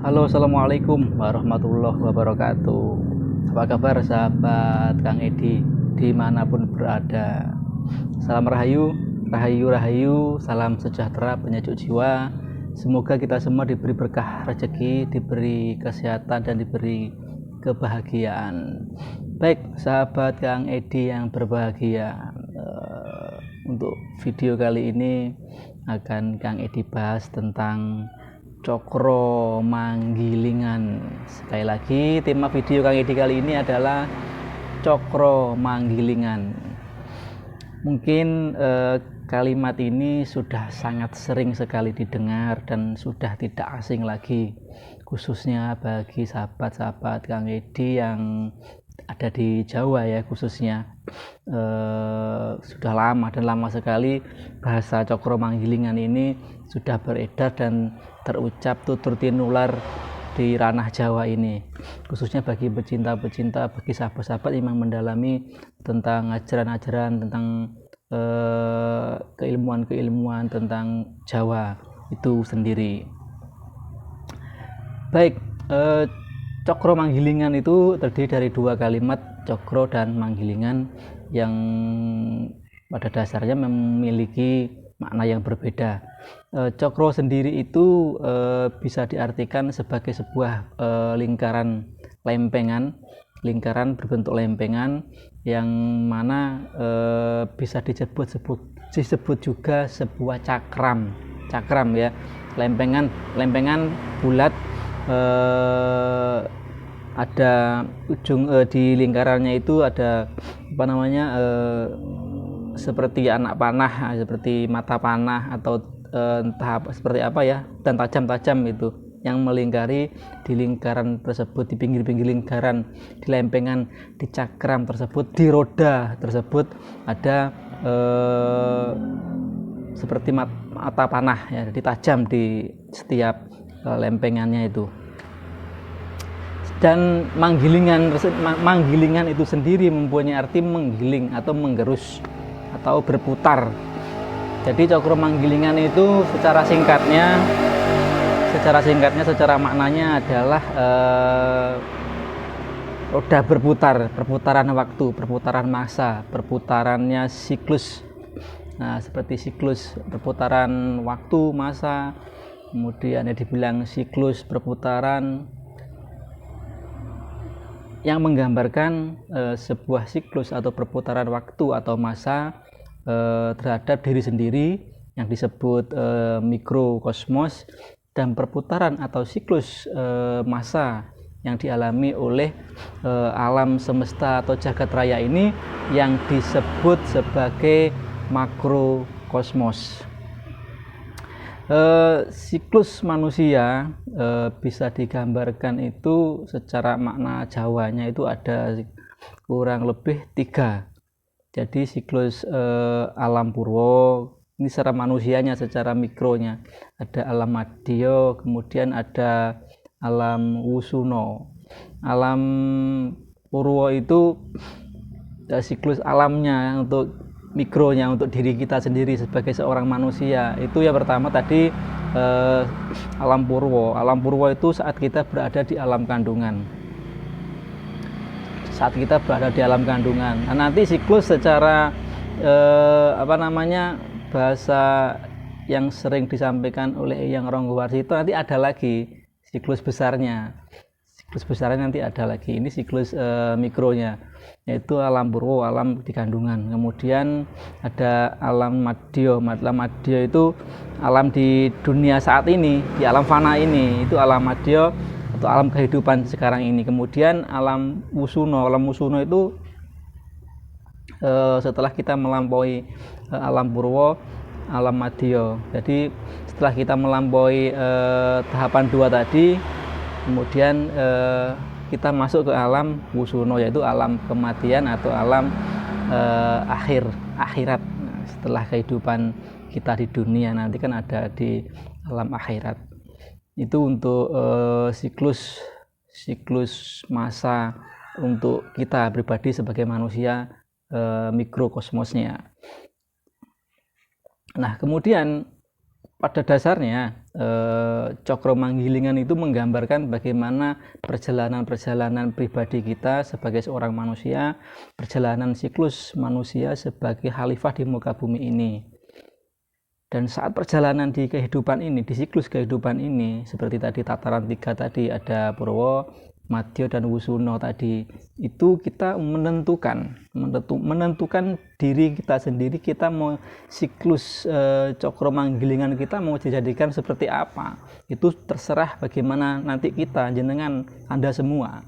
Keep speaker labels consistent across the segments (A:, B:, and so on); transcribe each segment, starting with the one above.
A: Halo, assalamualaikum warahmatullahi wabarakatuh. Apa kabar sahabat Kang Edi dimanapun berada? Salam rahayu, rahayu, salam sejahtera, penyejuk jiwa. Semoga kita semua diberi berkah rezeki, diberi kesehatan dan diberi kebahagiaan. Baik, sahabat Kang Edi yang berbahagia, untuk video kali ini akan Kang Edi bahas tentang Cokro Manggilingan. Sekali lagi, tema video Kang Edi kali ini adalah Cokro Manggilingan. Mungkin kalimat ini sudah sangat sering sekali didengar dan sudah tidak asing lagi, khususnya bagi sahabat-sahabat Kang Edi yang ada di Jawa ya, khususnya sudah lama dan lama sekali bahasa Cokro Manggilingan ini sudah beredar dan terucap tutur tinular di ranah Jawa ini, khususnya bagi pecinta-pecinta, bagi sahabat-sahabat yang mendalami tentang ajaran-ajaran, tentang keilmuan-keilmuan tentang Jawa itu sendiri. Baik, Cokro Manggilingan itu terdiri dari dua kalimat, cokro dan manggilingan, yang pada dasarnya memiliki makna yang berbeda. Cokro sendiri itu bisa diartikan sebagai sebuah lingkaran berbentuk lempengan, yang mana bisa disebut juga sebuah cakram ya, lempengan bulat, ada ujung di lingkarannya itu ada seperti anak panah, seperti mata panah, atau entah seperti apa ya, dan tajam-tajam itu yang melingkari di lingkaran tersebut, di pinggir-pinggir lingkaran, di lempengan, di cakram tersebut, di roda tersebut ada seperti mata panah ya, jadi tajam di setiap lempengannya itu. Dan manggilingan itu sendiri mempunyai arti menggiling atau menggerus atau berputar. Jadi Cokro Manggilingan itu secara singkatnya secara maknanya adalah roda berputar, perputaran waktu, perputaran masa, perputarannya siklus. Nah, seperti siklus perputaran waktu, masa, kemudian dibilang siklus perputaran, yang menggambarkan sebuah siklus atau perputaran waktu atau masa terhadap diri sendiri yang disebut mikrokosmos, dan perputaran atau siklus masa yang dialami oleh alam semesta atau jagat raya ini yang disebut sebagai makrokosmos. Siklus manusia bisa digambarkan itu secara makna Jawanya itu ada kurang lebih 3. Jadi siklus alam purwo ini secara manusianya, secara mikronya ada alam madya, kemudian ada alam wusuno. Alam purwo itu siklus alamnya untuk mikronya, untuk diri kita sendiri sebagai seorang manusia. Itu yang pertama tadi, alam purwo. Alam purwo itu saat kita berada di alam kandungan. Nah, nanti siklus secara bahasa yang sering disampaikan oleh Eyang Ronggowarsito, nanti ada lagi siklus besarnya. Nanti ada lagi, ini siklus mikronya, yaitu alam purwo, alam di kandungan. Kemudian ada alam madya. Alam madya itu alam di dunia saat ini, di alam fana ini, itu alam madya atau alam kehidupan sekarang ini. Kemudian alam wusuno itu setelah kita melampaui alam purwo, alam madya. Jadi setelah kita melampaui tahapan 2 tadi, kemudian kita masuk ke alam wusuno, yaitu alam kematian atau alam akhirat. Nah, setelah kehidupan kita di dunia, nanti kan ada di alam akhirat. Itu untuk siklus masa untuk kita pribadi sebagai manusia, mikrokosmosnya. Nah, kemudian pada dasarnya Cokro Manggilingan itu menggambarkan bagaimana perjalanan-perjalanan pribadi kita sebagai seorang manusia, perjalanan siklus manusia sebagai khalifah di muka bumi ini. Dan saat perjalanan di kehidupan ini, di siklus kehidupan ini, seperti tadi tataran 3 tadi, ada Purwo, Madya, dan Wusuno tadi, itu kita menentukan diri kita sendiri, kita mau siklus Cokro Manggilingan kita mau dijadikan seperti apa. Itu terserah bagaimana nanti kita, jenengan, Anda semua.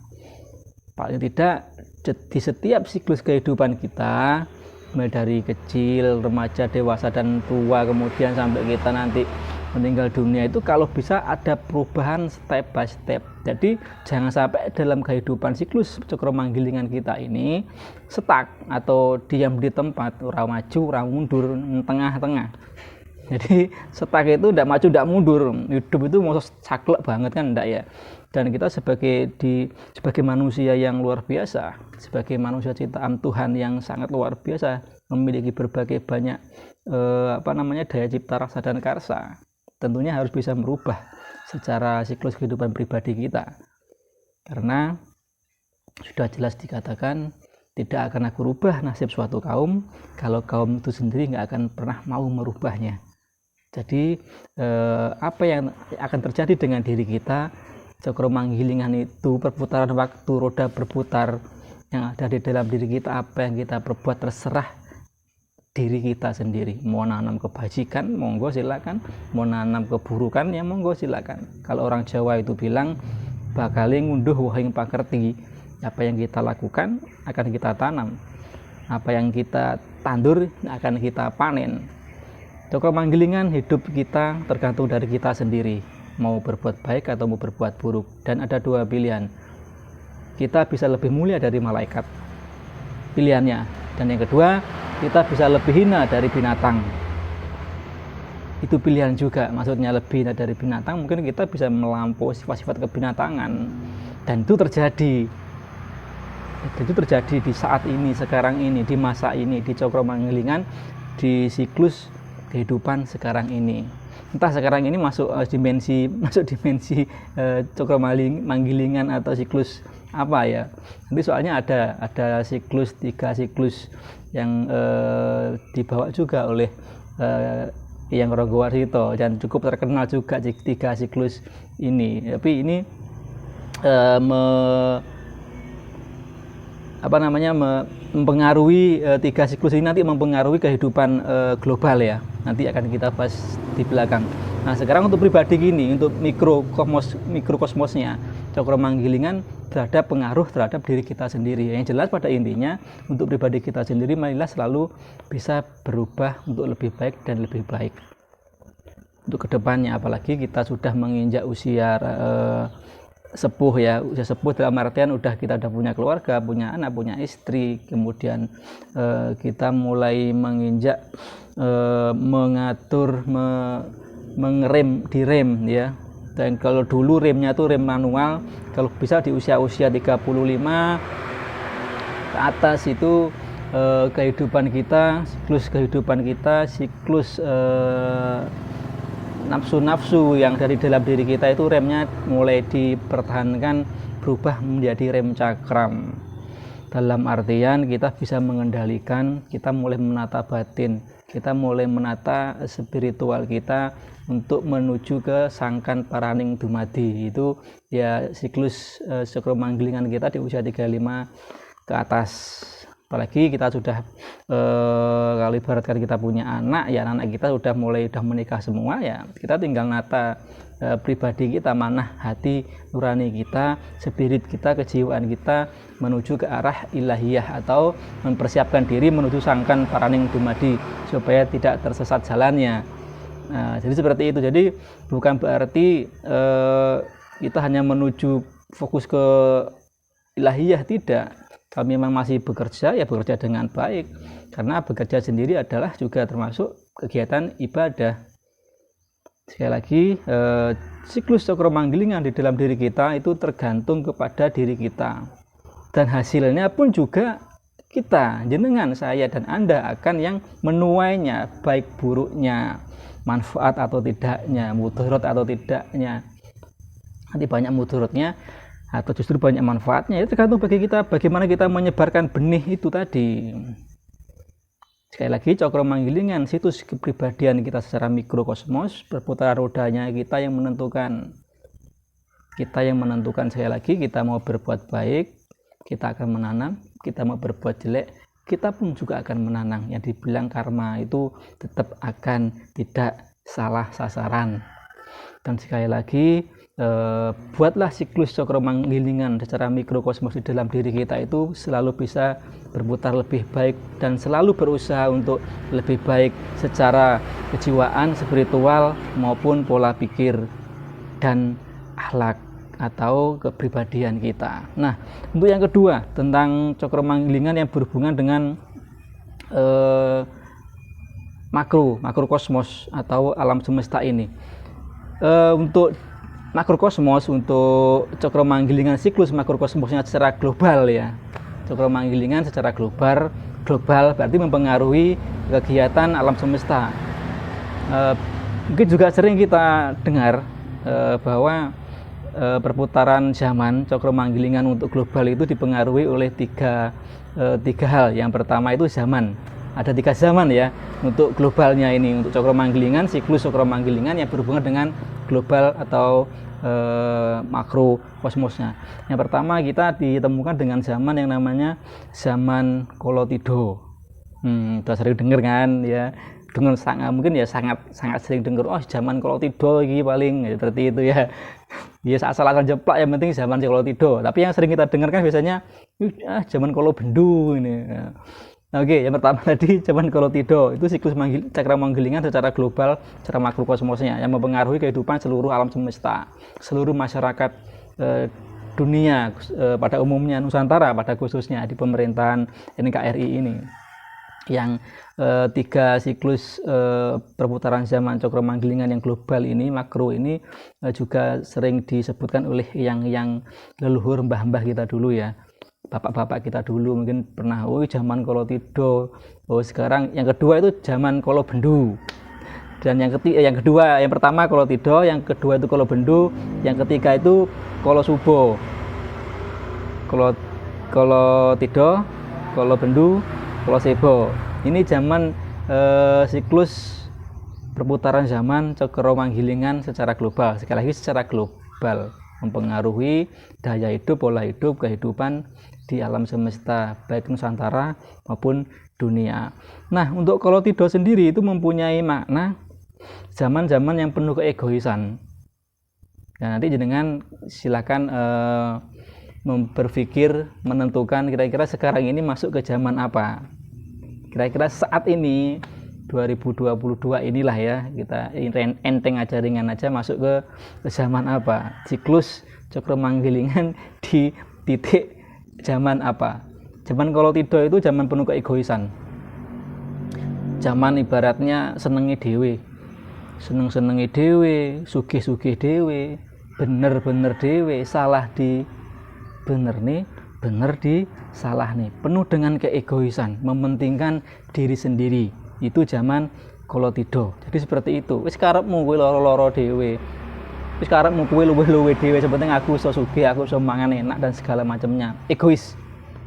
A: Paling tidak di setiap siklus kehidupan kita, mulai dari kecil, remaja, dewasa, dan tua, kemudian sampai kita nanti meninggal dunia, itu kalau bisa ada perubahan step by step. Jadi jangan sampai dalam kehidupan siklus Cokro Manggilingan kita ini stuck atau diam di tempat, orang maju, orang mundur, tengah-tengah. Jadi stuck itu tidak maju, tidak mundur. Hidup itu mau saklek banget kan, enggak ya. Dan kita sebagai manusia yang luar biasa, sebagai manusia ciptaan Tuhan yang sangat luar biasa, memiliki berbagai banyak daya cipta rasa dan karsa, tentunya harus bisa merubah secara siklus kehidupan pribadi kita. Karena sudah jelas dikatakan, tidak akan aku rubah nasib suatu kaum kalau kaum itu sendiri nggak akan pernah mau merubahnya. Jadi apa yang akan terjadi dengan diri kita, Cokro Manggilingan itu perputaran waktu, roda berputar yang ada di dalam diri kita. Apa yang kita perbuat terserah diri kita sendiri. Mau nanam kebajikan, monggo silakan. Mau nanam keburukan, ya monggo silakan. Kalau orang Jawa itu bilang, bakali ngunduh wahing pakerti. Apa yang kita lakukan akan kita tanam. Apa yang kita tandur akan kita panen. Cokro Manggilingan hidup kita tergantung dari kita sendiri, mau berbuat baik atau mau berbuat buruk. Dan ada dua pilihan, kita bisa lebih mulia dari malaikat, pilihannya. Dan yang kedua, kita bisa lebih hina dari binatang, itu pilihan juga. Maksudnya lebih hina dari binatang, mungkin kita bisa melampaui sifat-sifat kebinatangan. Dan itu terjadi di saat ini, sekarang ini, di masa ini, di Cokro Manggilingan, di siklus kehidupan sekarang ini. Entah sekarang ini masuk dimensi Cokro Manggilingan atau siklus apa ya. Nanti soalnya ada siklus, 3 siklus yang dibawa juga oleh Hyang Ranggawarsita, dan cukup terkenal juga 3 siklus ini. Tapi ini mempengaruhi 3 siklus ini, nanti mempengaruhi kehidupan global ya. Nanti akan kita bahas di belakang. Nah, sekarang untuk pribadi gini, untuk mikrokosmosnya Cokro Manggilingan pengaruh terhadap diri kita sendiri. Yang jelas pada intinya, untuk pribadi kita sendiri, marilah selalu bisa berubah untuk lebih baik dan lebih baik untuk kedepannya. Apalagi kita sudah menginjak usia sepuh ya, usia sepuh dalam artian kita udah punya keluarga, punya anak, punya istri, kemudian kita mulai menginjak mengatur, direm ya. Dan kalau dulu remnya tuh rem manual, kalau bisa di usia-usia 35 ke atas itu kehidupan kita, siklus nafsu-nafsu yang dari dalam diri kita itu remnya mulai dipertahankan, berubah menjadi rem cakram. Dalam artian kita bisa mengendalikan, kita mulai menata batin, kita mulai menata spiritual kita untuk menuju ke sangkan paraning dumadi. Itu ya siklus Cokro Manggilingan kita di usia 35 ke atas. Apalagi kita sudah kalau ibaratkan kita punya anak ya, anak kita udah menikah semua ya, kita tinggal nata pribadi kita, mana hati nurani kita, spirit kita, kejiwaan kita menuju ke arah ilahiyah, atau mempersiapkan diri menuju sangkan paraning dumadi supaya tidak tersesat jalannya. Nah, jadi seperti itu. Jadi bukan berarti kita hanya menuju fokus ke ilahiyah, tidak. Kalau memang masih bekerja, ya bekerja dengan baik. Karena bekerja sendiri adalah juga termasuk kegiatan ibadah. Sekali lagi, siklus Cokro Manggilingan di dalam diri kita itu tergantung kepada diri kita. Dan hasilnya pun juga kita, jenengan, saya, dan Anda akan yang menuainya, baik buruknya. manfaat atau tidaknya, mudarat atau tidaknya. Nanti banyak mudaratnya atau justru banyak manfaatnya, itu tergantung bagi kita bagaimana kita menyebarkan benih itu tadi. Sekali lagi, cakra manggilingan, situs kepribadian kita secara mikrokosmos, perputaran rodanya kita yang menentukan. Kita yang menentukan. Sekali lagi, kita mau berbuat baik, kita akan menanam. Kita mau berbuat jelek, kita pun juga akan menanam. Yang dibilang karma itu tetap akan tidak salah sasaran. Dan sekali lagi, buatlah siklus cakra manggilingan secara mikrokosmos di dalam diri kita itu selalu bisa berputar lebih baik dan selalu berusaha untuk lebih baik secara kejiwaan, spiritual maupun pola pikir dan akhlak atau kepribadian kita. Nah, untuk yang kedua tentang cakra manggilingan yang berhubungan dengan makrokosmos atau alam semesta ini. Untuk makrokosmos, untuk cakra manggilingan siklus makrokosmosnya secara global ya. Cakra manggilingan secara global berarti mempengaruhi kegiatan alam semesta. Mungkin juga sering kita dengar bahwa perputaran zaman cakra manggilingan untuk global itu dipengaruhi oleh tiga hal. Yang pertama itu zaman. Ada 3 zaman ya untuk globalnya ini, untuk cakra manggilingan, siklus cakra manggilingan yang berhubungan dengan global atau makrokosmosnya. Yang pertama kita ditemukan dengan zaman yang namanya zaman Kolotidho. Udah sering dengar kan ya, dengan mungkin ya sangat sering dengar, oh zaman Kolotidho ini paling ya, seperti itu ya. Ya asal-asal jeplak, yang penting zaman Kolotidho. Tapi yang sering kita dengarkan biasanya zaman Kolobendu ini ya. Oke, yang pertama tadi zaman Kolotidho itu siklus cakra manggilingan secara global, secara makrokosmosnya yang mempengaruhi kehidupan seluruh alam semesta, seluruh masyarakat dunia pada umumnya, Nusantara pada khususnya di pemerintahan NKRI ini. Yang 3 siklus perputaran zaman cakra manggilingan yang global ini, makro ini juga sering disebutkan oleh yang leluhur mbah-mbah kita dulu ya. Bapak-bapak kita dulu mungkin pernah, zaman Kolotidho. Sekarang yang kedua itu zaman Kolobendu. Dan yang pertama Kolotidho, yang kedua itu Kolobendu, yang ketiga itu Kolosubo. Kolotidho, Kolobendu, Kolosebo. Ini zaman siklus perputaran zaman cakra manggilingan secara global. Sekali lagi secara global, mempengaruhi daya hidup, pola hidup, kehidupan di alam semesta baik Nusantara maupun dunia. Nah, untuk Kolotidho sendiri itu mempunyai makna zaman-zaman yang penuh keegoisan. Nah, nanti jenengan silakan berpikir, menentukan kira-kira sekarang ini masuk ke zaman apa. Kira-kira saat ini 2022 inilah ya, kita enteng aja, ringan aja, masuk ke zaman apa, siklus cakra manggilingan di titik zaman apa. Zaman Kolotidho itu zaman penuh keegoisan, zaman ibaratnya senengi dewe, seneng-senengi dewe, sugih-sugih dewe, bener-bener dewe, salah di bener nih, bener di salah nih, penuh dengan keegoisan, mementingkan diri sendiri. Itu zaman Kolotidho. Jadi seperti itu. Wis karepmu kowe loro-loro dhewe. Wis karepmu kowe luwih-luwih dhewe, sepenting aku iso sugih, aku iso mangan enak dan segala macamnya. Egois.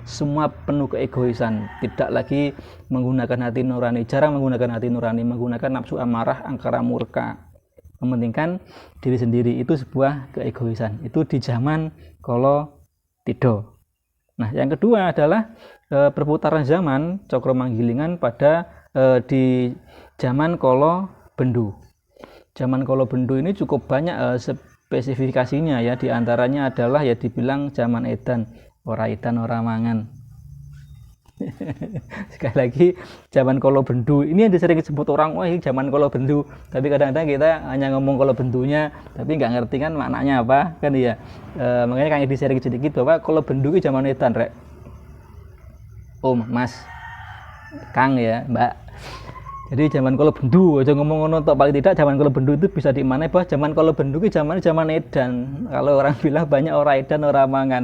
A: Semua penuh keegoisan, tidak lagi menggunakan hati nurani, jarang menggunakan hati nurani, menggunakan nafsu amarah, angkara murka. Mementingkan diri sendiri, itu sebuah keegoisan. Itu di zaman Kolotidho. Nah, yang kedua adalah perputaran zaman cakra manggilingan pada di zaman Kolobendu. Zaman Kolobendu ini cukup banyak spesifikasinya ya, diantaranya adalah ya dibilang zaman edan, ora mangan. Sekali lagi, zaman Kolobendu ini yang sering disebut orang, wah ini zaman Kolobendu, tapi kadang-kadang kita hanya ngomong Kolobendunya tapi nggak ngerti kan maknanya apa kan ya. Makanya Kang Edi sharing sedikit bahwa Kolobendu itu zaman edan rek. Om, Mas, Kang ya, Mbak. Jadi zaman Kolobendu, aja ngomong ngono tok, paling tidak zaman Kolobendu itu bisa dimaknai bahwa zaman Kolobendu itu zaman edan. Kalau orang bilang banyak orang edan, orang mangan.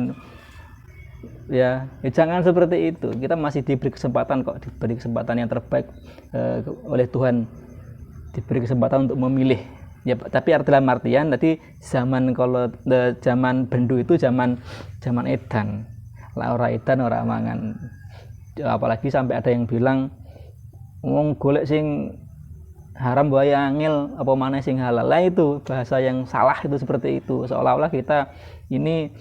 A: Ya, jangan seperti itu. Kita masih diberi kesempatan kok, diberi kesempatan yang terbaik oleh Tuhan diberi kesempatan untuk memilih. Ya, tapi dalam artian tadi zaman kalau zaman bendu itu zaman edan. Lah ora edan ora mangan. Apalagi sampai ada yang bilang wong golek sing haram wae angel apa maneh sing halal. Lah itu bahasa yang salah itu seperti itu. Seolah-olah kita ini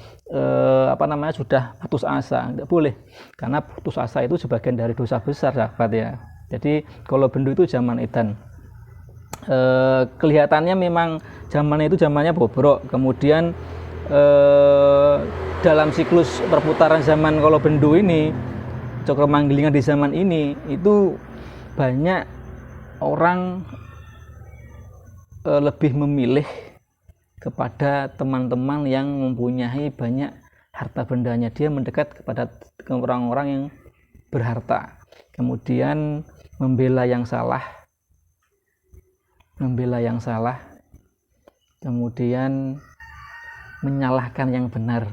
A: sudah putus asa. Tidak boleh. Karena putus asa itu sebagian dari dosa besar, sahabat ya. Jadi kalau bendu itu zaman edan. Kelihatannya memang zamannya itu zamannya bobrok. Kemudian dalam siklus perputaran zaman kalau bendu ini, cokro manggilingan di zaman ini itu banyak orang lebih memilih kepada teman-teman yang mempunyai banyak harta bendanya. Dia mendekat kepada orang-orang yang berharta, kemudian membela yang salah, kemudian menyalahkan yang benar,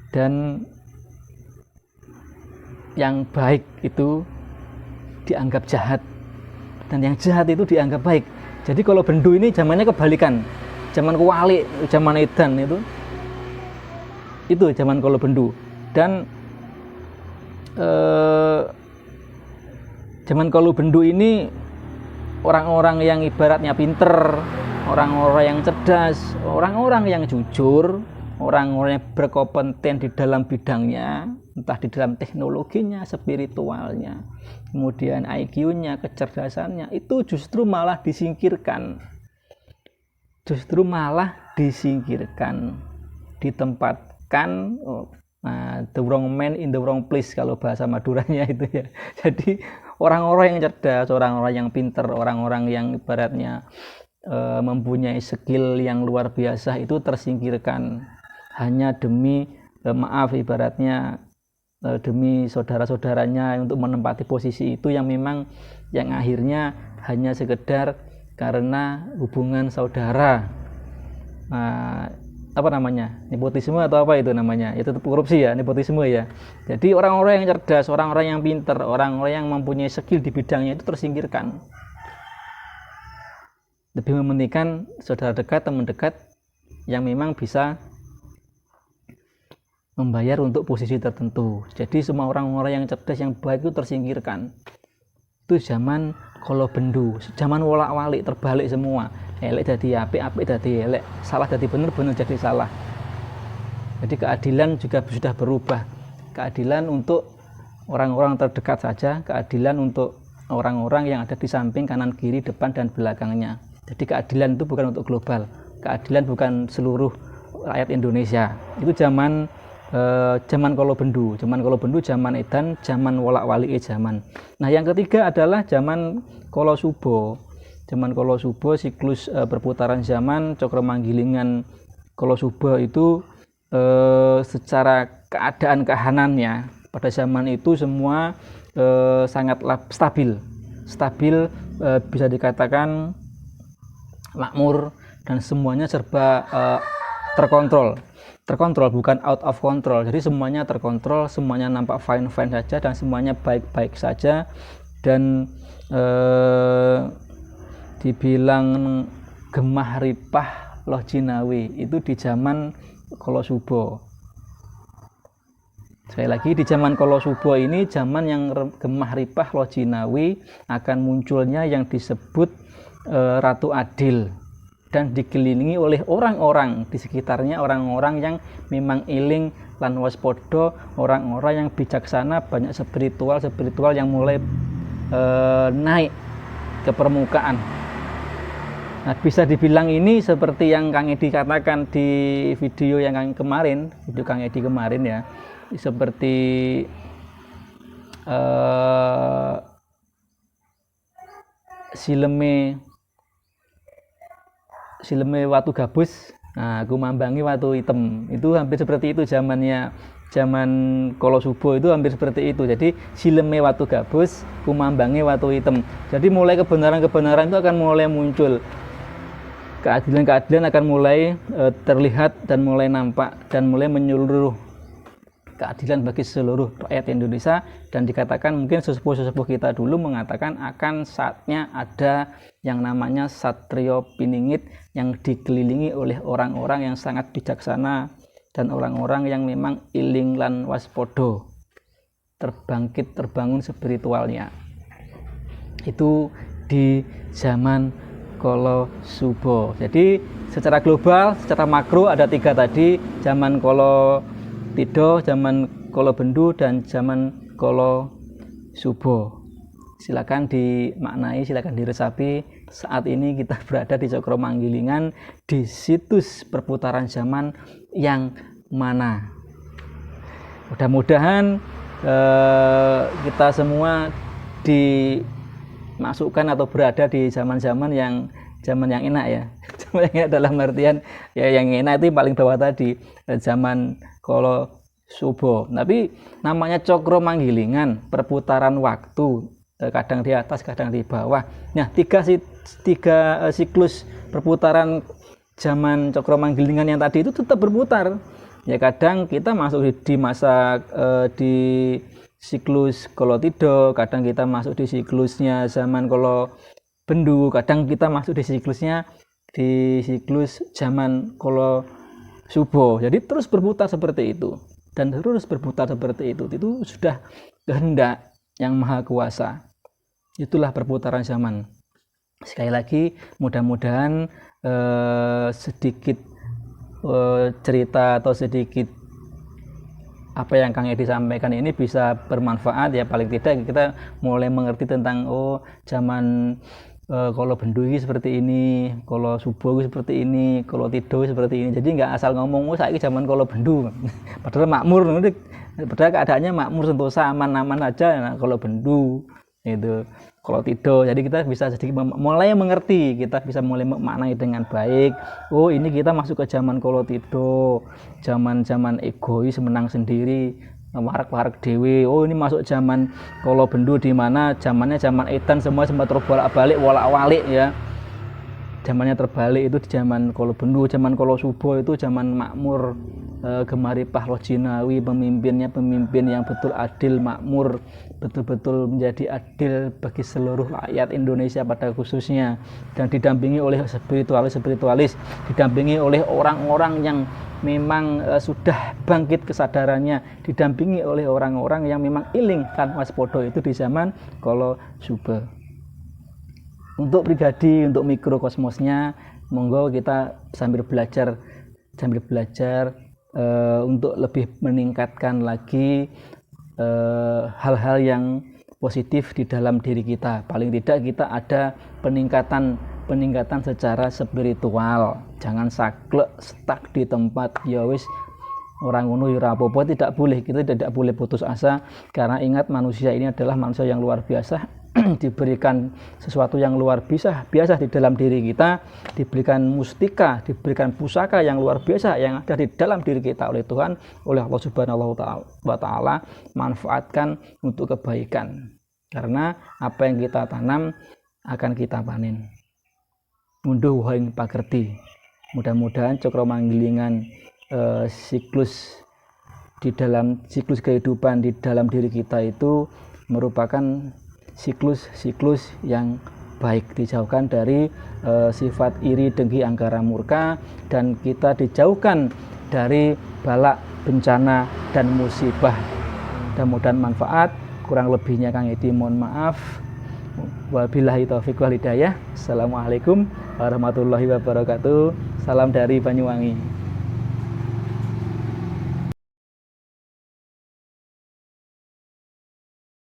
A: dan yang baik itu dianggap jahat dan yang jahat itu dianggap baik. Jadi kalau bendu ini zamannya kebalikan, zaman kuwali, zaman edan itu zaman kalau bendu. Dan zaman kalau bendu ini orang-orang yang ibaratnya pinter, orang-orang yang cerdas, orang-orang yang jujur, orang-orang yang berkompeten di dalam bidangnya, entah di dalam teknologinya, spiritualnya, kemudian IQ-nya, kecerdasannya, itu justru malah disingkirkan. Ditempatkan the wrong man in the wrong place kalau bahasa Maduranya itu ya. Jadi orang-orang yang cerdas, orang-orang yang pinter, orang-orang yang ibaratnya mempunyai skill yang luar biasa itu tersingkirkan hanya demi ibaratnya demi saudara-saudaranya untuk menempati posisi itu yang memang yang akhirnya hanya sekedar karena hubungan saudara. Nepotisme atau apa itu namanya, itu korupsi ya, nepotisme ya. Jadi orang-orang yang cerdas, orang-orang yang pinter, orang-orang yang mempunyai skill di bidangnya itu tersingkirkan, lebih mementingkan saudara dekat, teman dekat yang memang bisa membayar untuk posisi tertentu. Jadi semua orang-orang yang cerdas, yang baik itu tersingkirkan. Itu zaman kalau bendu, zaman wolak-walik, terbalik semua. Elek jadi apik, apik jadi elek, salah jadi benar, benar jadi salah. Jadi keadilan juga sudah berubah. Keadilan untuk orang-orang terdekat saja, keadilan untuk orang-orang yang ada di samping, kanan, kiri, depan, dan belakangnya. Jadi keadilan itu bukan untuk global, keadilan bukan seluruh rakyat Indonesia. Itu zaman kalau bendu, zaman edan, zaman wolak-walik zaman. Nah, yang ketiga adalah zaman kolo subo. Zaman kolo subo, siklus perputaran zaman cokro manggilingan kolo subo itu secara keadaan kehanannya pada zaman itu semua sangatlah stabil, bisa dikatakan makmur, dan semuanya serba terkontrol, bukan out of control. Jadi semuanya terkontrol, semuanya nampak fine saja, dan semuanya baik-baik saja. Dan dibilang gemah ripah loh jinawi itu di zaman kolo subo. Sekali lagi, di zaman kolo subo ini zaman yang gemah ripah loh jinawi, akan munculnya yang disebut Ratu Adil, dan dikelilingi oleh orang-orang di sekitarnya, orang-orang yang memang iling lan waspodo, orang-orang yang bijaksana, banyak spiritual yang mulai naik ke permukaan. Nah, bisa dibilang ini seperti yang Kang Edi katakan di video Kang Edi kemarin ya, seperti sileme watu gabus, nah kumambangi watu hitam, itu hampir seperti itu zaman kolo subo itu hampir seperti itu. Jadi sileme watu gabus, kumambangi watu hitam. Jadi mulai kebenaran itu akan mulai muncul, keadilan akan mulai terlihat dan mulai nampak dan mulai menyeluruh keadilan bagi seluruh rakyat Indonesia, dan dikatakan mungkin sesepuh-sesepuh kita dulu mengatakan akan saatnya ada yang namanya Satrio Piningit yang dikelilingi oleh orang-orang yang sangat bijaksana dan orang-orang yang memang iling lan waspodo, terbangun spiritualnya. Itu di zaman Kala Suba. Jadi secara global, secara makro ada 3 tadi, zaman Kala Tidha, zaman Kala Bendu, dan zaman Kala Suba. Silakan dimaknai, silakan diresapi. Saat ini kita berada di Cokro Manggilingan, di situs perputaran zaman yang mana. Mudah-mudahan kita semua dimasukkan atau berada di zaman yang enak ya. Zaman yang enak dalam artian ya, yang enak itu paling bawah tadi, zaman Kala Suba. Tapi namanya Cokro Manggilingan, perputaran waktu, kadang di atas, kadang di bawah. Nah, tiga siklus perputaran zaman Cokro Manggilingan yang tadi itu tetap berputar. Ya, kadang kita masuk di masa di siklus Kala Tidha, kadang kita masuk di siklusnya zaman Kala Bendu, kadang kita masuk di siklus zaman Kala Suba. Jadi terus berputar seperti itu, dan terus berputar seperti itu sudah kehendak yang maha kuasa. Itulah perputaran zaman. Sekali lagi, mudah-mudahan sedikit cerita atau sedikit apa yang Kang Edi sampaikan ini bisa bermanfaat ya. Paling tidak kita mulai mengerti tentang zaman Kala Bendu seperti ini, Kala Suba seperti ini, Kala Tidha seperti ini. Jadi nggak asal ngomong saiki zaman Kala Bendu padahal makmur, padahal keadaannya makmur, sentosa, aman-aman aja. Nah, Kala Bendu itu, Kala Tidha. Jadi kita bisa sedikit mulai mengerti, kita bisa mulai memaknai dengan baik. Oh, ini kita masuk ke zaman Kala Tidha, zaman egois, menang sendiri, warak-warak dewe. Oh, ini masuk zaman Kala Bendu, di mana zamannya zaman edan, semua sempat terbolak-balik, wolak-walik ya. Zamannya terbalik itu di zaman Kala Bendu. Zaman Kala Suba itu zaman makmur, Gemaripah Lojinawi, pemimpin yang betul adil, makmur, betul-betul menjadi adil bagi seluruh rakyat Indonesia pada khususnya, dan didampingi oleh spiritualis, didampingi oleh orang-orang yang memang sudah bangkit kesadarannya, didampingi oleh orang-orang yang memang iling kan waspodo. Itu di zaman Kala Suba. Untuk pribadi, untuk mikrokosmosnya, monggo kita sambil belajar untuk lebih meningkatkan lagi hal-hal yang positif di dalam diri kita. Paling tidak kita ada peningkatan secara spiritual. Jangan saklek stuck di tempat, ya wis orang ngono ya apa-apa. Tidak boleh, kita tidak boleh putus asa, karena ingat manusia ini adalah manusia yang luar biasa. Diberikan sesuatu yang luar biasa di dalam diri kita, diberikan mustika, diberikan pusaka yang luar biasa yang ada di dalam diri kita oleh Tuhan, oleh Allah Subhanahu wa taala. Manfaatkan untuk kebaikan, karena apa yang kita tanam akan kita panen. Munduh wahing pagerti. Mudah-mudahan Cokro Manggilingan, siklus kehidupan di dalam diri kita itu merupakan siklus yang baik, dijauhkan dari sifat iri, dengki, angkara, murka, dan kita dijauhkan dari balak, bencana, dan musibah. Mudah-mudahan manfaat. Kurang lebihnya Kang Edi mohon maaf. Wabillahi taufiq wal hidayah. Assalamualaikum warahmatullahi wabarakatuh. Salam dari Banyuwangi.